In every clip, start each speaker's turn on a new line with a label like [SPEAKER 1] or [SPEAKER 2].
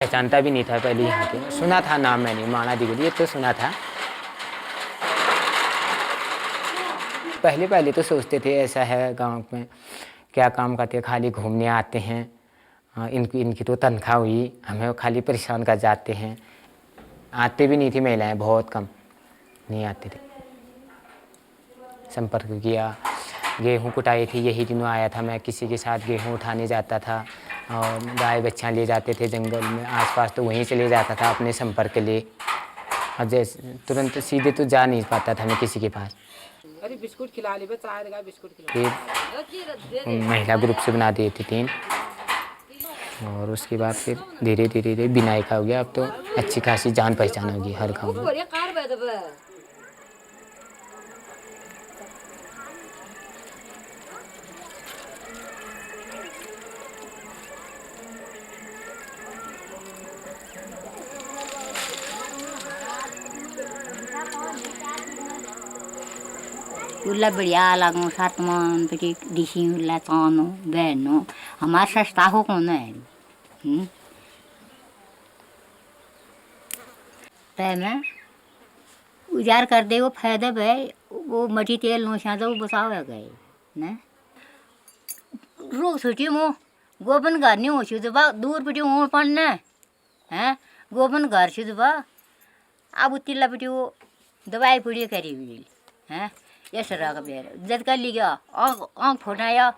[SPEAKER 1] पहचानता भी नहीं था पहले यहाँ के, सुना था नाम मैंने माणा दिगली ये तो सुना था। पहले पहले तो सोचते थे ऐसा है गांव में क्या काम करते, खाली घूमने आते हैं, इनकी इनकी तो तनख्वाह हुई, हमें खाली परेशान कर जाते हैं। आते भी नहीं थी महिलाएं, बहुत कम नहीं आते थे। संपर्क किया, गेहूँ कुटाई थी, यही दिनों आया था मैं, किसी के साथ गेहूँ उठाने जाता था और गाय बच्चा ले जाते थे जंगल में आसपास, तो वहीं से ले जाता था अपने संपर्क के लिए। और जैसे तुरंत सीधे तो जा नहीं पाता था मैं किसी के पास।
[SPEAKER 2] अरे बिस्कुट खिला ले, बिस्कुट खिला।
[SPEAKER 1] फिर महिला ग्रुप से बना दिए थे 3, और उसके बाद फिर धीरे धीरे बिनाई का हो गया। अब तो अच्छी खासी जान पहचान होगी हर गाँव में।
[SPEAKER 3] उल्ला बढ़िया लागो सातमान पटी डिसी उल्ला तानो बहनो हमारा सस्ता हो कौन है तय में उजार कर दे वो फायदा भाई वो मटी तेल नो शादा वो बसाव है गए ना रो सोची मो गोबन घर नहीं हो शुद्ध दूर पटी हो पड़ना है गोबन घर शुद्ध अब उतिल्ला पटी वो दवाई पूरी करी हुई है ये सरा का बेर जद कर ली गया आँख फुटाया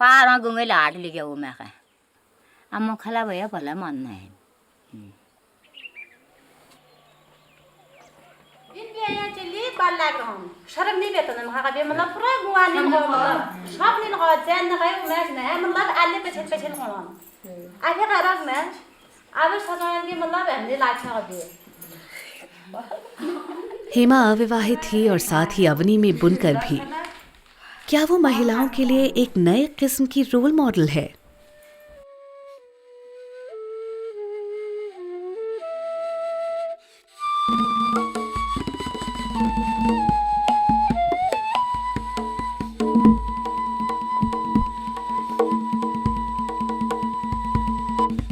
[SPEAKER 3] पार आँख गंगे लाट ली गया वो मैं कहा अब मुखला भैया भला मानना है
[SPEAKER 4] चली बाल लाग रहा हूँ शर्म नहीं देता ना महा का मतलब पूरा गुआने मतलब सब नहीं लगा जैन ना कहीं मैच ना है मतलब आले पे चल होना आगे खराब मैच अब सजाने की मतलब हमने लाचा कर दिए।
[SPEAKER 5] हेमा अविवाहित थी और साथ ही अवनी में बुनकर भी। क्या वो महिलाओं के लिए एक नए किस्म की रोल मॉडल है?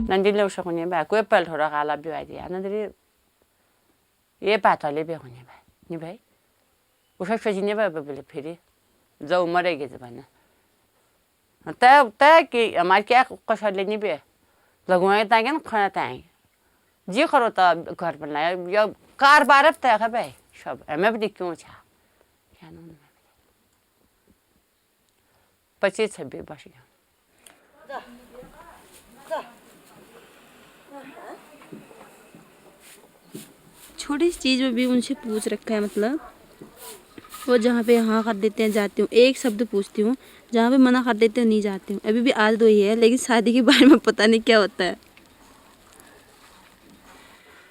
[SPEAKER 2] नंदी लोग शकुनी बा कोई पल थोड़ा काला भी आई दिया नंदी ये बात वाले भी होने भाई नहीं भाई उसे सजीने बा बोले फिर जाओ मरेगी जबाना तय कि हमारे क्या कुछ लेनी भी लगवाए ताकि ना खाना ताएंगे जी करो तो घर बनाया या कार बारब तय है भाई सब हमें भी क्यों छा क्या नाम 25-26 वर्ष
[SPEAKER 6] छोटी सी चीज़ में भी उनसे पूछ रखा है मतलब वो जहाँ पे हाँ कर देते हैं जाती हूँ एक शब्द पूछती हूँ जहाँ पे मना कर देते हैं नहीं जाती हूँ अभी भी आदत वही है लेकिन शादी के बारे में पता नहीं क्या होता है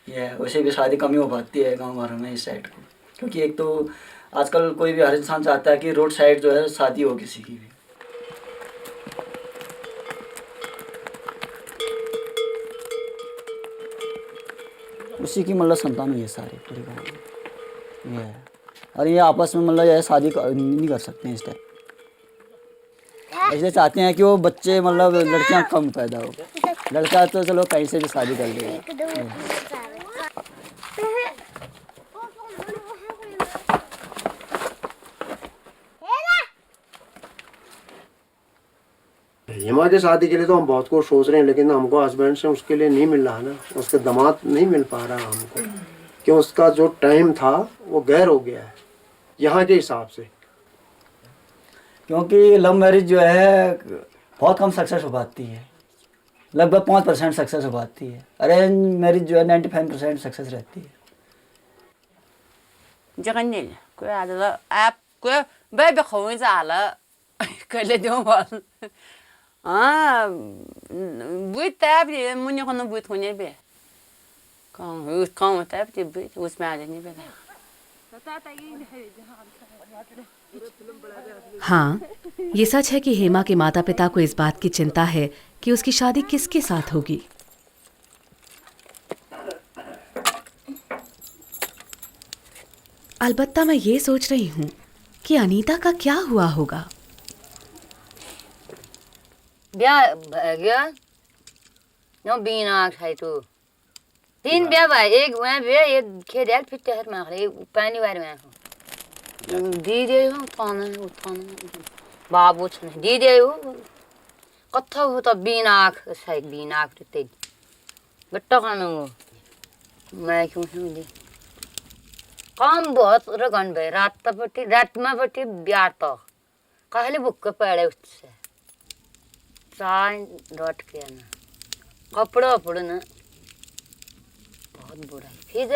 [SPEAKER 7] ये वैसे भी शादी कम ही हो पाती है गांव घरों में इस साइड को क्योंकि एक तो आजकल कोई भी हर इंसान चाहता है कि रोड साइड जो है शादी हो किसी की भी। उसी की मतलब संतान हुई है सारी पूरी गाँव में ये है और ये आपस में मतलब ये शादी नहीं कर सकते हैं इस टाइप इसलिए चाहते हैं कि वो बच्चे मतलब लड़कियां कम पैदा हो लड़का तो चलो कहीं से भी शादी कर लेगा।
[SPEAKER 8] हेमा की शादी के लिए तो हम बहुत कुछ सोच रहे हैं लेकिन हमको हस्बैंड से उसके लिए नहीं मिल रहा ना उसके दामाद नहीं मिल पा रहा हमको कि उसका जो टाइम था वो गैर हो गया है यहाँ के हिसाब से
[SPEAKER 7] क्योंकि लव मैरिज जो है बहुत कम सक्सेस हो पाती है लगभग 5% सक्सेस हो पाती है अरेंज मैरिज जो है 95% सक्सेस रहती है।
[SPEAKER 2] जगन्नी कोई आदला आप कोई भाई बखोई जाला कर ले दो बाल बुई तब ये मुन्ने को न बुई थोने बे कौन तब ये बुई उसमें आ जाने बे
[SPEAKER 5] हाँ, ये सच है कि हेमा के माता पिता को इस बात की चिंता है कि उसकी शादी किसके साथ होगी। अलबत्ता मैं ये सोच रही हूँ कि अनीता का क्या हुआ होगा।
[SPEAKER 3] ब्याह गया नो बीना खाई तू तीन ब्याह भाई एक वहाँ ब्याह ये खेल फिर तेहर मार रहे पानी वार में दी दे हो पाना बाबू छने दी दे हो कथा हो तो बीनाक साइड बीनाक ते बट्टा खाना हो मैं क्यों सुन काम बहुत रगन भाई रात में पट्टी ब्याह तो कहले बुक पड़े उससे चाय रोट के ना कपड़ा पड़े ना बहुत बुरा है फिर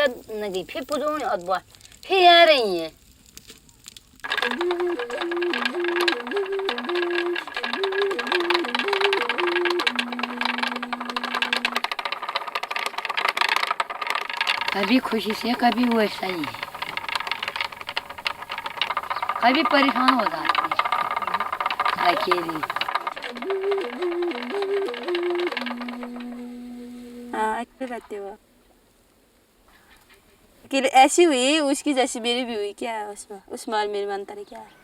[SPEAKER 3] नदी फिर पुजो नहीं अदबा फिर आ रही है कभी खुशी से कभी वैसा ही है कभी परेशान हो जाते हैं अकेली
[SPEAKER 6] हाँ अकेले रहते हो अकेले ऐसी हुई उसकी जैसी मेरी भी हुई क्या है उसमें उसमें और मेरे में अंतर क्या है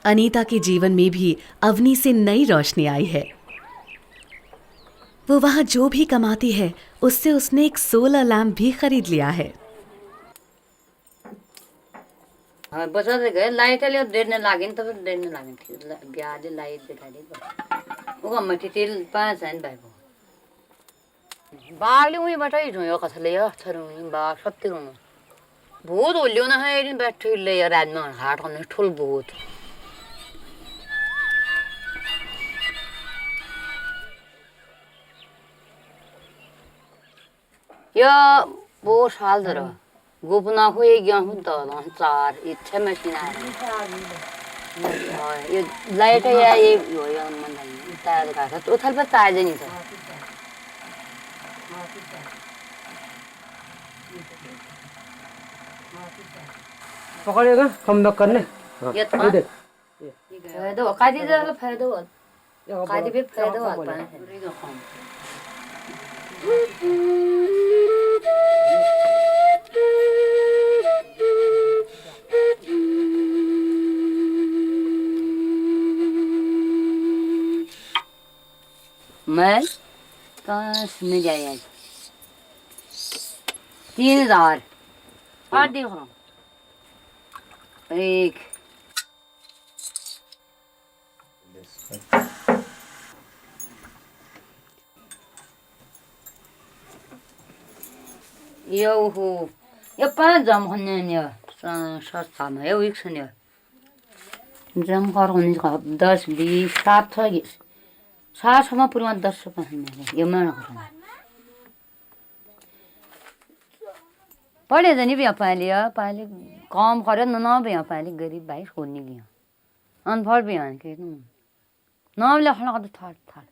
[SPEAKER 5] अनीता के जीवन में भी अवनी से नई रोशनी आई है। वो वहाँ जो भी कमाती है उससे उसने एक सोलर लैंप भी खरीद लिया है।
[SPEAKER 3] बचा गए लाइट ले देने लागे तो फिर देने लागे ब्याज लाइट दिखा दे वो मटी तेल 5 है भाई को बागले हुई बटा ही जो कसले या थरू बाग सब तिरो बहुत ओलियो ना है इन बैठे ले यार आज में हाथ हमने ठुल बहुत या वो साल दरो गोपना हुए गया हूँ तो चार इच्छा मशीन आ रही ये लाइट है ये मन तार का था तो थल पर तार नहीं था
[SPEAKER 9] पकड़ेगा हम लोग कर ले
[SPEAKER 3] ये तो फायदा कादी जरा फायदा हो कादी भी फायदा हो पाए मैं कहाँ सुनने जाए आज 3000 आठ दिन हो एक यो हो यो 5 जम होने ने सस्ता में यो एक सुने जम कर होने का 10 20 7 था 7 सम पूरा 10 रुपये ये मैं पढ़े जनी भी पहले काम करे ना भी पहले गरीब भाई सोनी भी अनपढ़ भी आन के नाम लिखना का तो था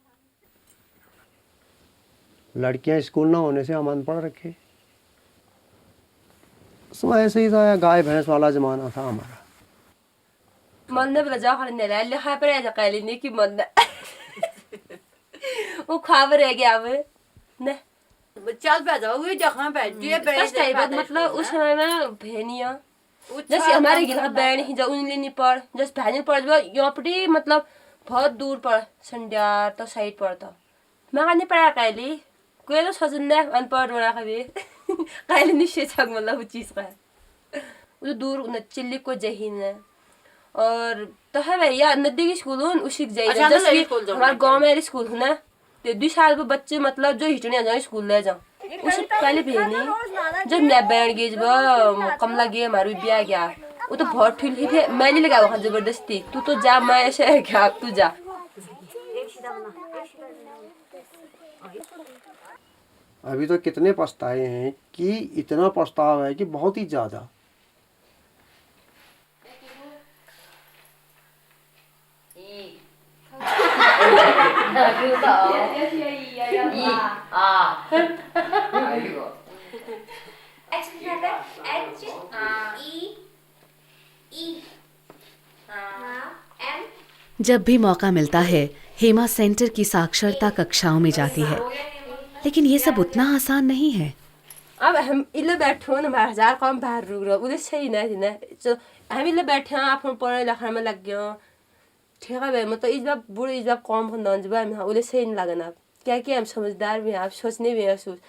[SPEAKER 8] लड़कियां स्कूल ना होने से हम अनपढ़ रखे समय ऐसे ही था गाय भैंस वाला जमाना था हमारा
[SPEAKER 6] मन ने बजा खड़ने ले लिखा पर ऐसा कहली नहीं कि मन वो खबर है क्या वे ने
[SPEAKER 2] चल पे जाओ वही जगह पे जे पे
[SPEAKER 6] मतलब उस समय में भेनिया जैसे हमारे घर बहन ही जो उनले नहीं पड़ जैसे बहन पड़ यहाँ पटी मतलब बहुत दूर पड़ संड्यार तो साइड पड़ता मैं कहने पड़ा कहली कोई तो सजन ने अनपढ़ रोना कभी कहली निश्चय छक मतलब वो चीज का वो दूर न चिल्ली को जहीन है और तो है भैया नदी की स्कूल हूँ उसी जाइए जैसे हमारे गाँव में स्कूल हूँ ना तो 2 साल के बच्चे मतलब जो हिटने आ जाए स्कूल ले जाओ उससे पहले भेजनी जब मैं बैठ गई जब कमला गई हमारी ब्याह गया वो तो बहुत ठुली थी, मैं नहीं लगा वहाँ जबरदस्ती, तू तो जा, मैं ऐसे है क्या, तू जा।
[SPEAKER 8] अभी तो कितने पछताए हैं कि इतना पछतावा है कि बहुत ही ज़्यादा।
[SPEAKER 5] जब भी मौका मिलता है हेमा सेंटर की साक्षरता कक्षाओं में जाती है, लेकिन ये सब उतना आसान नहीं है।
[SPEAKER 6] अब हम इल्ले बैठो न बाहर हजार कम बाहर रुक रहा उधर सही नहीं ना, तो हम इल्ले बैठे हैं आप पढ़ाई लिखाई में लग गए ठीक है भाई, मतलब इस बार बुढ़े इस बार कम होना जब हम उधर सही नहीं लगना, क्या कि हम समझदार भी हैं, आप सोचने भी हैं सोच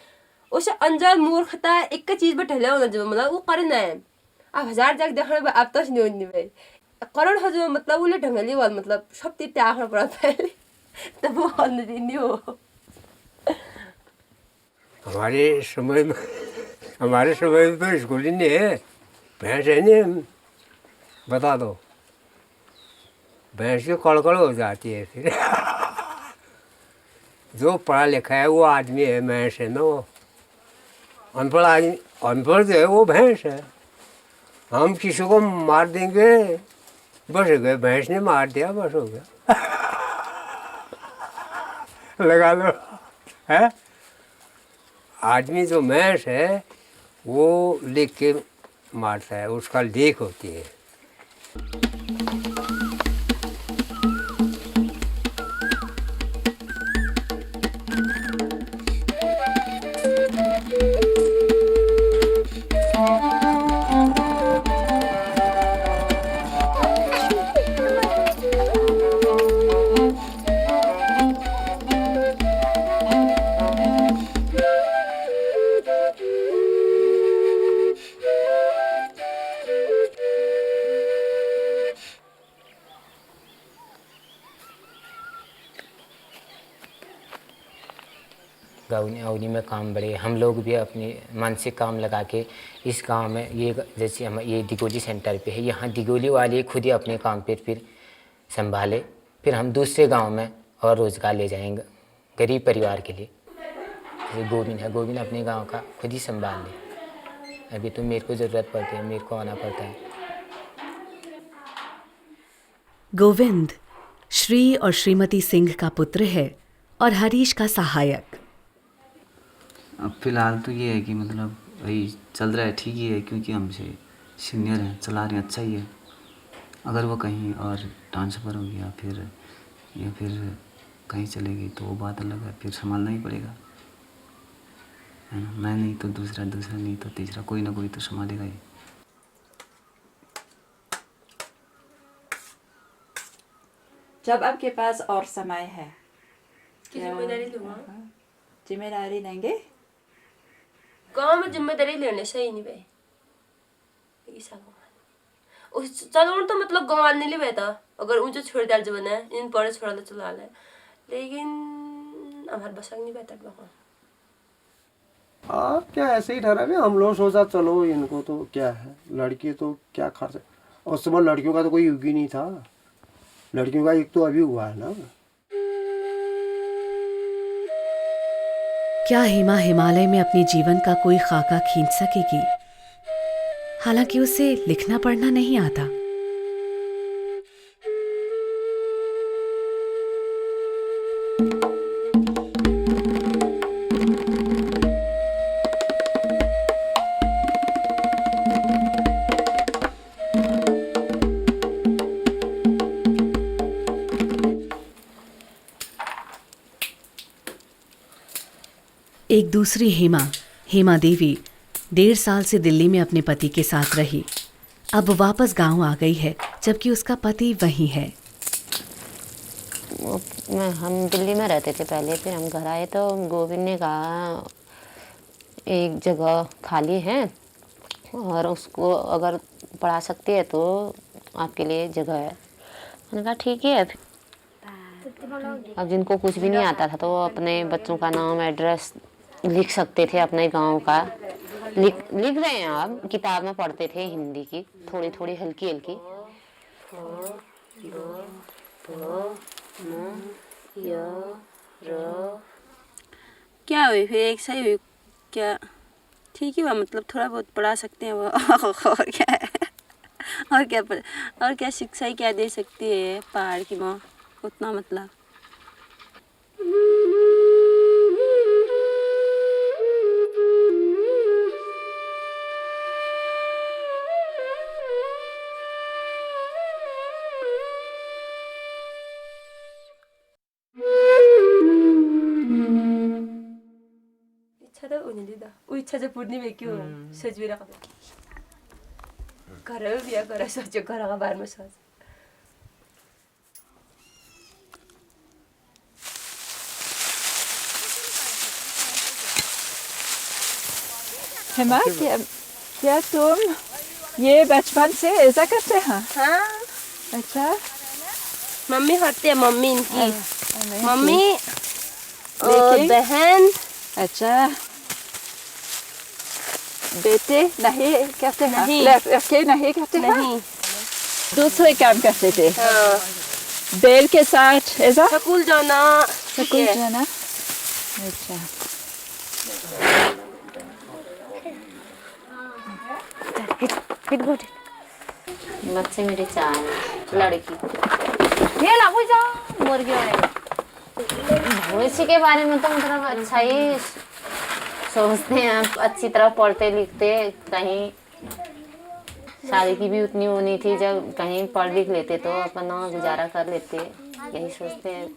[SPEAKER 6] उसे अंजान मूर्खता एक चीज पर ठहले होना जब मतलब वो करना है। आप हजार जाग देखने आप तो नहीं होनी भाई करोड़ हो जो मतलब उले ढंगली वाल मतलब सब तीते आखना पड़ा पहले तब वो नहीं हो।
[SPEAKER 10] हमारे समय में तो स्कूल ही नहीं है, भैंस है नहीं, बता दो भैंस की कड़कड़ हो जाती है फिर जो पढ़ा लिखा है वो आदमी है, भैंस है ना वो अनपढ़ आदमी, अनपढ़ जो है वो भैंस है। हम किसी को मार देंगे बस हो गए, भैंस ने मार दिया बस हो गया लगा लो है। आदमी जो भैंस है वो लिख के मारता है, उसका लेख होती है।
[SPEAKER 1] गाँव अवनी में काम बढ़े, हम लोग भी अपने मन से काम लगा के इस गांव में ये जैसे हम ये दिगोली सेंटर पे है, यहाँ दिगोली वाले खुद ही अपने काम पे फिर संभाले, फिर हम दूसरे गांव में और रोज़गार ले जाएंगे गरीब परिवार के लिए। जैसे गोविंद है, गोविंद अपने गांव का खुद ही संभाल ले, अभी तो मेरे को ज़रूरत पड़ती है, मेरे को आना पड़ता है।
[SPEAKER 5] गोविंद श्री और श्रीमती सिंह का पुत्र है और हरीश का सहायक।
[SPEAKER 11] अब फिलहाल तो ये है कि मतलब वही चल रहा है, ठीक ही है, क्योंकि हमसे सीनियर हैं, चला रहे हैं, अच्छा ही है। अगर वो कहीं और ट्रांसफ़र हो गया फिर कहीं चलेगी तो वो बात अलग है, फिर संभालना ही पड़ेगा, है ना। मैं नहीं तो दूसरा नहीं तो तीसरा, कोई ना कोई तो संभालेगा ही।
[SPEAKER 12] जब आपके पास और समय है
[SPEAKER 6] जिम्मेदारी लूँगा,
[SPEAKER 12] जिम्मेदारी लेंगे।
[SPEAKER 6] गाँव में जिम्मेदारी लेने सही नहीं भाई, उस चलो तो मतलब गाँव नहीं ले बैठा, अगर ऊँचे छोड़ डाल जब है इन पढ़े छोड़ा तो चला ले, लेकिन हमारे बस नहीं बैठा गाँव।
[SPEAKER 8] हाँ क्या ऐसे ही ठहरा भी, हम लोग सोचा चलो इनको तो क्या है, लड़की तो क्या खर्च, और उस समय लड़कियों का तो कोई युग ही नहीं था, लड़कियों का युग तो अभी हुआ है ना।
[SPEAKER 5] क्या हेमा हिमालय में अपने जीवन का कोई खाका खींच सकेगी? हालांकि उसे लिखना पढ़ना नहीं आता। एक दूसरी हेमा देवी 1.5 साल से दिल्ली में अपने पति के साथ रही। अब वापस गांव आ गई है, जबकि उसका पति वहीं है।
[SPEAKER 2] हम दिल्ली में रहते थे पहले, फिर हम घर आए तो गोविंद ने कहा एक जगह खाली है और उसको अगर पढ़ा सकती है तो आपके लिए जगह है। मैंने कहा ठीक है। अब जिनको कुछ भी नहीं आता था तो वो अपने बच्चों का नाम एड्रेस लिख सकते थे अपने गांव का, लिख रहे हैं आप, किताब में पढ़ते थे हिंदी की थोड़ी थोड़ी हल्की हल्की।
[SPEAKER 6] क्या हुई फिर, एक सही हुई क्या? ठीक है, वह मतलब थोड़ा बहुत पढ़ा सकते हैं वो। और क्या है? और क्या शिक्षा ही क्या दे सकती है पहाड़ की माँ, उतना मतलब।
[SPEAKER 13] 이차도 오늘이다. 우리 차저 부님의 교 서주이라고. 걸어 비야 걸어서 저 걸어가 말면서.
[SPEAKER 12] हेमा क्या तुम ये बचपन से ऐसा करते हैं?
[SPEAKER 6] हाँ,
[SPEAKER 12] अच्छा।
[SPEAKER 6] मम्मी करती है, मम्मी इनकी मम्मी और
[SPEAKER 12] लेकिन-
[SPEAKER 6] बहन।
[SPEAKER 12] अच्छा, बेटे नहीं करते हैं?
[SPEAKER 6] नहीं।
[SPEAKER 12] लड़के नहीं करते हैं?
[SPEAKER 6] नहीं।
[SPEAKER 12] दूसरे काम करते थे
[SPEAKER 6] हाँ,
[SPEAKER 12] बैल के साथ ऐसा?
[SPEAKER 6] स्कूल जाना।
[SPEAKER 12] स्कूल जाना। अच्छा,
[SPEAKER 2] बच्चे मेरे 4 लड़की। ये लागू जाओ मुर्गी वाले। भविष्य के बारे में तो मतलब अच्छा ही सोचते हैं, अच्छी तरह पढ़ते लिखते, कहीं शादी की भी उतनी होनी थी, जब कहीं पढ़ लिख लेते तो अपना गुजारा कर लेते, यही सोचते हैं।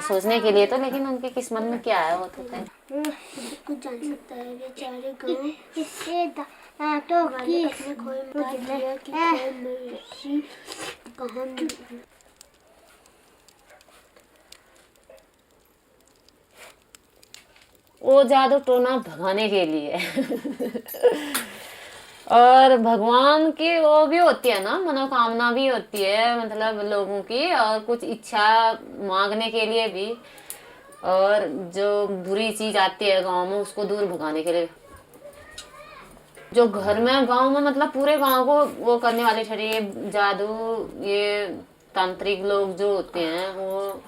[SPEAKER 2] सोचने के लिए तो, लेकिन उनकी किस्मत में क्या है वो तो तय।
[SPEAKER 14] कुछ जान सकता है बेचारे गऊ इससे तो की अपने खोए में डाल दिया कि खोए मवेशी कहाँ मिली।
[SPEAKER 2] वो जादू टोना भगाने के लिए और भगवान की वो भी होती है ना, मनोकामना भी होती है मतलब लोगों की, और कुछ इच्छा मांगने के लिए भी, और जो बुरी चीज आती है गांव में उसको दूर भगाने के लिए। जो घर में गांव में मतलब पूरे गांव को वो करने वाले ठहरे, जादू ये तांत्रिक लोग जो होते हैं वो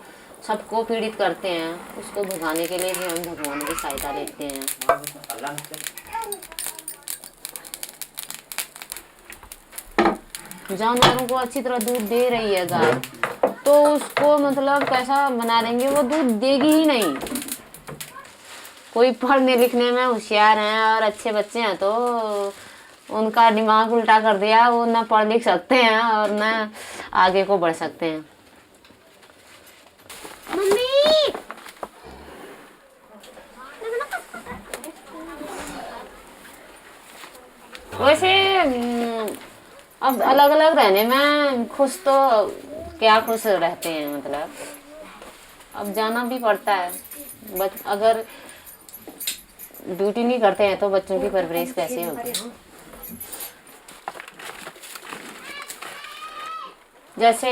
[SPEAKER 2] सबको पीड़ित करते हैं, उसको भगाने के लिए भी हम भगवान की सहायता लेते हैं। जानवरों को अच्छी तरह दूध दे रही है गाय, तो उसको मतलब कैसा बना देंगे, वो दूध देगी ही नहीं। कोई पढ़ने लिखने में होशियार हैं और अच्छे बच्चे हैं तो उनका दिमाग उल्टा कर दिया, वो ना पढ़ लिख सकते हैं और ना आगे को बढ़ सकते हैं।
[SPEAKER 14] मम्मी
[SPEAKER 2] वैसे अब अलग अलग रहने में खुश तो क्या खुश रहते हैं, मतलब अब जाना भी पड़ता है। अगर ड्यूटी नहीं करते हैं तो बच्चों की परवरिश कैसे होगी। जैसे